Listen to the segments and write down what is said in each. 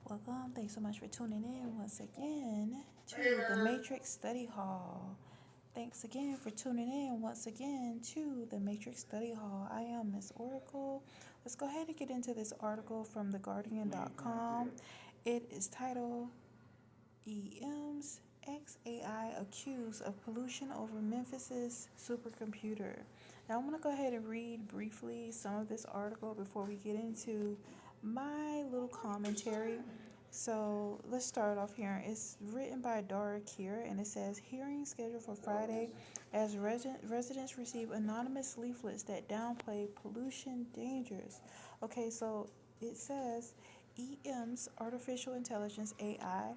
Welcome. Thanks so much for tuning in once again to the Matrix Study Hall. Thanks again for tuning in once again to the Matrix Study Hall. I am Miss Oracle. Let's go ahead and get into this article from theguardian.com. It is titled EM's XAI accused of pollution over Memphis's supercomputer. Now I'm going to go ahead and read briefly some of this article before we get into my little commentary. So let's start off here. It's written by Dara Kier, and it says hearing scheduled for Friday as residents receive anonymous leaflets that downplay pollution dangers. Okay, so it says EM's artificial intelligence AI,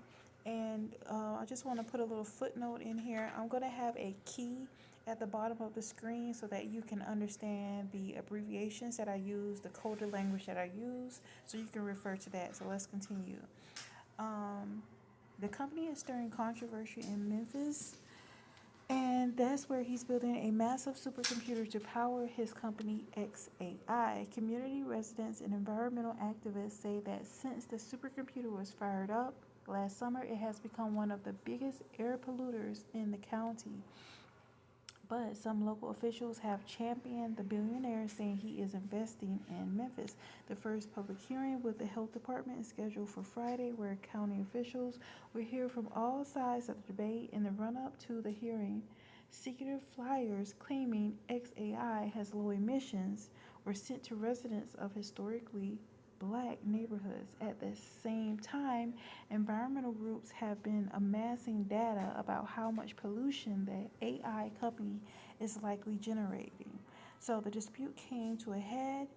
and I just want to put a little footnote in here. I'm going to have a key at the bottom of the screen so that you can understand the abbreviations that I use, the coded language that I use, so you can refer to that. So let's continue. The company is stirring controversy in Memphis, and that's where he's building a massive supercomputer to power his company XAI. Community residents and environmental activists say that since the supercomputer was fired up last summer, it has become one of the biggest air polluters in the county. But some local officials have championed the billionaire, saying he is investing in Memphis. The first public hearing with the health department is scheduled for Friday, where county officials will hear from all sides of the debate. In the run up to the hearing, secretive flyers claiming XAI has low emissions were sent to residents of historically black neighborhoods. At the same time, environmental groups have been amassing data about how much pollution the AI company is likely generating. So the dispute came to a head,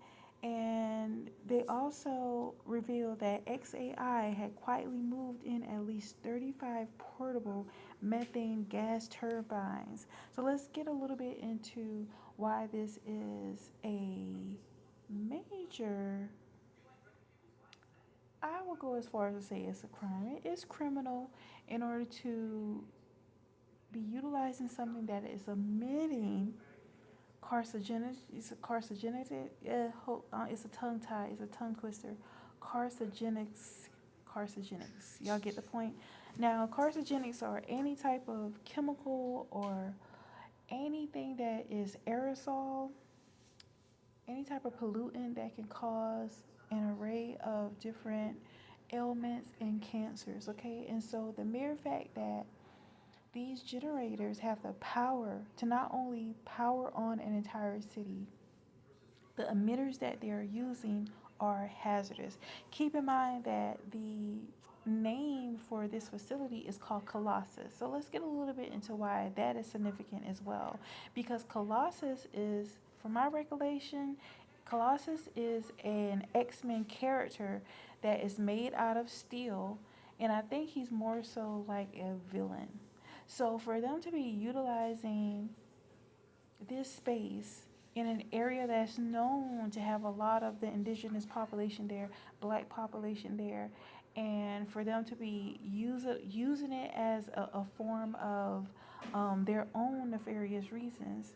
and they also revealed that XAI had quietly moved in at least 35 portable methane gas turbines. So let's get a little bit into why this is a major, I will go as far as to say it's a crime. It is criminal in order to be utilizing something that is emitting carcinogenic. It's a carcinogenic. It's a tongue tie. It's a tongue twister. Carcinogenics. Carcinogenics. Y'all get the point. Now, carcinogenics are any type of chemical or anything that is aerosol, any type of pollutant that can cause an array of different ailments and cancers. Okay, and so the mere fact that these generators have the power to not only power on an entire city, the emitters that they're using are hazardous. Keep in mind that the name for this facility is called Colossus. So let's get a little bit into why that is significant as well. Because Colossus is, from my recollection, Colossus is an X-Men character that is made out of steel, and I think he's more so like a villain. So for them to be utilizing this space in an area that's known to have a lot of the indigenous population there, black population there, and for them to be using it as a form of their own nefarious reasons,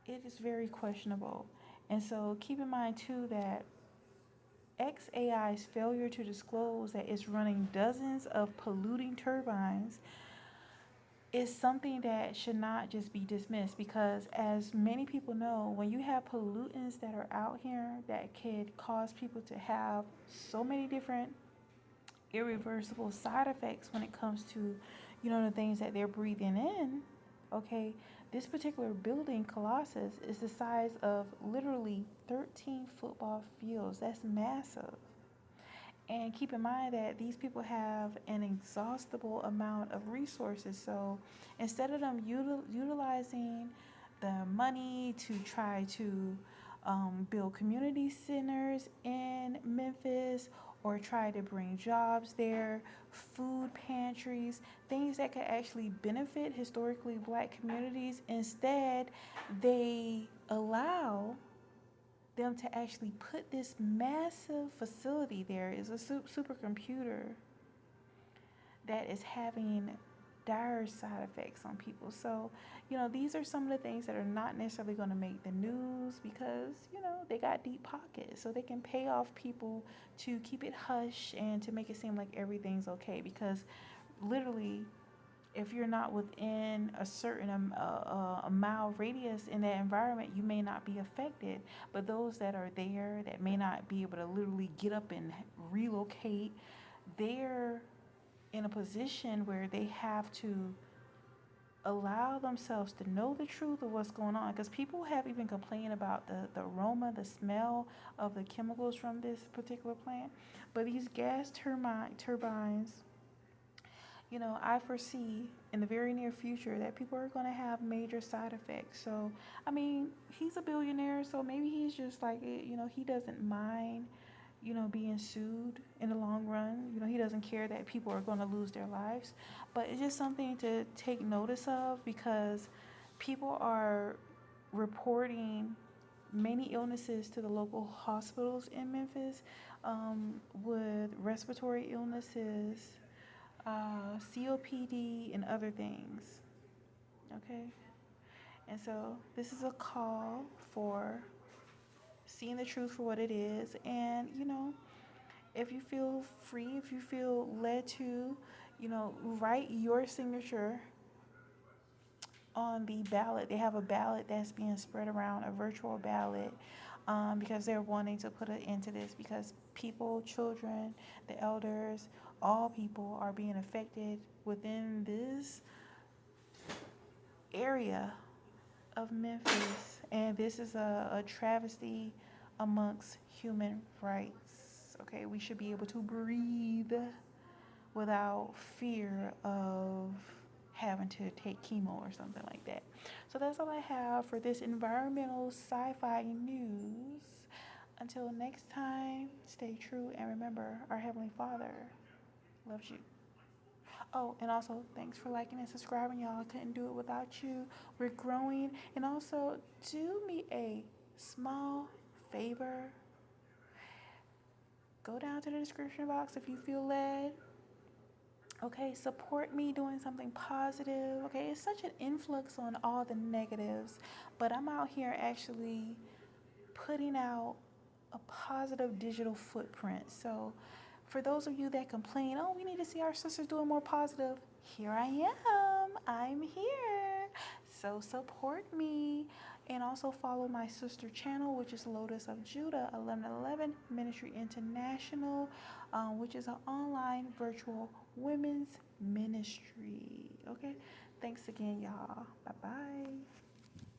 it is very questionable. And so keep in mind too that XAI's failure to disclose that it's running dozens of polluting turbines is something that should not just be dismissed, because as many people know, when you have pollutants that are out here that could cause people to have so many different irreversible side effects when it comes to, the things that they're breathing in. Okay, this particular building, Colossus, is the size of literally 13 football fields. That's massive. And keep in mind that these people have an exhaustible amount of resources. So instead of them utilizing the money to try to build community centers in Memphis, or try to bring jobs there, food pantries, things that could actually benefit historically black communities, instead they allow them to actually put this massive facility there. Is a supercomputer that is having dire side effects on people. So, these are some of the things that are not necessarily going to make the news because, they got deep pockets. So they can pay off people to keep it hush and to make it seem like everything's okay. Because literally, if you're not within a certain a mile radius in that environment, you may not be affected. But those that are there that may not be able to literally get up and relocate, they're in a position where they have to allow themselves to know the truth of what's going on, because people have even complained about the aroma, the smell of the chemicals from this particular plant. But these gas turbines, I foresee in the very near future that people are going to have major side effects. So, I mean, he's a billionaire, so maybe he's just like, he doesn't mind, being sued in the long run. He doesn't care that people are going to lose their lives. But it's just something to take notice of, because people are reporting many illnesses to the local hospitals in Memphis, with respiratory illnesses, COPD, and other things. Okay? And so this is a call for seeing the truth for what it is. And, if you feel free, if you feel led to, write your signature on the ballot. They have a ballot that's being spread around, a virtual ballot, because they're wanting to put an end to this, because people, children, the elders, all people are being affected within this area of Memphis. And this is a travesty amongst human rights. Okay, we should be able to breathe without fear of having to take chemo or something like that. So that's all I have for this environmental sci-fi news. Until next time, stay true and remember, our Heavenly Father loves you. Oh, and also thanks for liking and subscribing, y'all. I couldn't do it without you. We're growing. And also, do me a small favor. Go down to the description box if you feel led. Okay, support me doing something positive. Okay, it's such an influx on all the negatives, but I'm out here actually putting out a positive digital footprint. So for those of you that complain, oh, we need to see our sisters doing more positive, here I am. I'm here. So support me. And also follow my sister channel, which is Lotus of Judah 1111 Ministry International, which is an online virtual women's ministry. Okay, thanks again, y'all. Bye-bye.